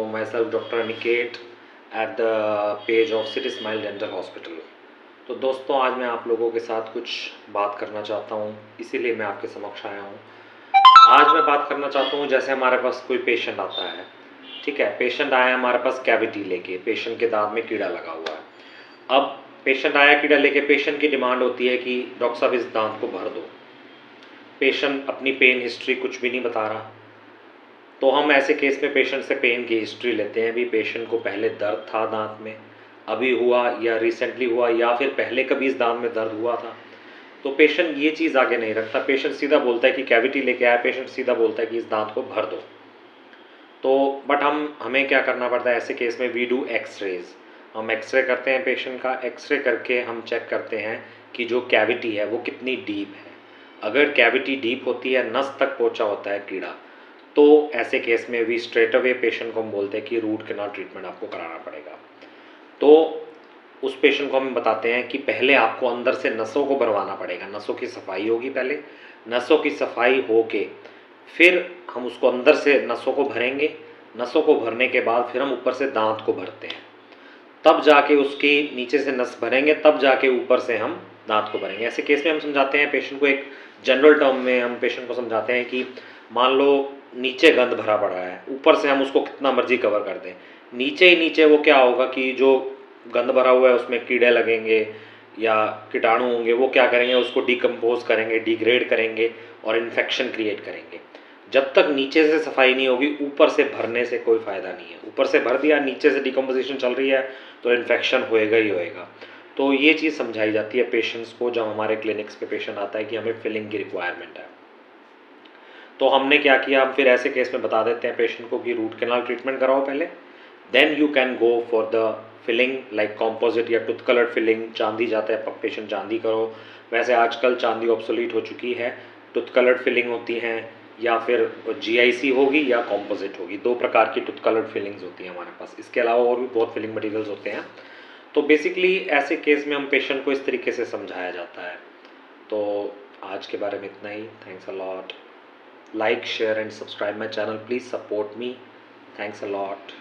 myself Dr. Aniket at the page of City Smile Dental Hospital। तो दोस्तों, आज मैं आप लोगों के साथ कुछ बात करना चाहता हूँ, इसीलिए मैं आपके समक्ष आया हूँ। आज मैं बात करना चाहता हूँ, जैसे हमारे पास कोई पेशेंट आता है, ठीक है, पेशेंट आया हमारे पास कैविटी लेके, पेशेंट के दांत में कीड़ा लगा हुआ है। अब पेशेंट आया कीड़ा लेके, पेशेंट की डिमांड होती है कि डॉक्टर साहब इस दांत को भर दो। पेशेंट अपनी पेन हिस्ट्री कुछ भी नहीं बता रहा, तो हम ऐसे केस में पेशेंट से पेन की हिस्ट्री लेते हैं। भी पेशेंट को पहले दर्द था दांत में, अभी हुआ या रिसेंटली हुआ, या फिर पहले कभी इस दांत में दर्द हुआ था। तो पेशेंट ये चीज़ आगे नहीं रखता, पेशेंट सीधा बोलता है कि कैविटी लेके आया, पेशेंट सीधा बोलता है कि इस दांत को भर दो। तो बट हमें क्या करना पड़ता है ऐसे केस में? We do x-rays. हम एक्सरे करते हैं पेशेंट का, एक्सरे करके हम चेक करते हैं कि जो कैविटी है वो कितनी डीप है। अगर कैविटी डीप होती है, नस तक पहुंचा होता है कीड़ा, तो ऐसे केस में भी स्ट्रेट अवे पेशेंट को हम बोलते हैं कि रूट कैनाल ट्रीटमेंट आपको कराना पड़ेगा। तो उस पेशेंट को हम बताते हैं कि पहले आपको अंदर से नसों को भरवाना पड़ेगा, नसों की सफाई होगी पहले, नसों की सफाई होके फिर हम उसको अंदर से नसों को भरेंगे। नसों को भरने के बाद फिर हम ऊपर से दांत को भरते हैं, तब जाके उसकी नीचे से नस भरेंगे, तब जाके ऊपर से हम दांत को भरेंगे। ऐसे केस में हम समझाते हैं पेशेंट को, एक जनरल टर्म में हम पेशेंट को समझाते हैं कि मान लो नीचे गंद भरा पड़ा है, ऊपर से हम उसको कितना मर्जी कवर कर दें, नीचे ही नीचे वो क्या होगा कि जो गंद भरा हुआ है उसमें कीड़े लगेंगे या कीटाणु होंगे, वो क्या करेंगे, उसको डिकम्पोज करेंगे, डिग्रेड करेंगे और इन्फेक्शन क्रिएट करेंगे। जब तक नीचे से सफाई नहीं होगी, ऊपर से भरने से कोई फ़ायदा नहीं है। ऊपर से भर दिया, नीचे से डिकम्पोजिशन चल रही है, तो इन्फेक्शन होएगा ही होएगा। तो ये चीज़ समझाई जाती है पेशेंट्स को जब हमारे क्लिनिक्स पे पेशेंट आता है कि हमें फिलिंग की रिक्वायरमेंट है। तो हमने क्या किया, हम फिर ऐसे केस में बता देते हैं पेशेंट को कि रूट कैनाल ट्रीटमेंट कराओ पहले, then you can go for the filling like composite या टूथ कलर्ड फिलिंग। चांदी जाता है पेशेंट, चांदी करो। वैसे आजकल चांदी ऑब्सोलीट हो चुकी है, टूथ कलर्ड फिलिंग होती हैं, या फिर GIC होगी या कॉम्पोजिट होगी। दो प्रकार की टूथ कलर्ड फिलिंग्स होती हैं हमारे पास। इसके अलावा और भी बहुत फिलिंग मटेरियल्स होते हैं। तो बेसिकली ऐसे केस में हम पेशेंट को इस तरीके से समझाया जाता है। तो आज के बारे में इतना ही। Thanks a lot. Like, share and subscribe my channel. Please support me. Thanks a lot.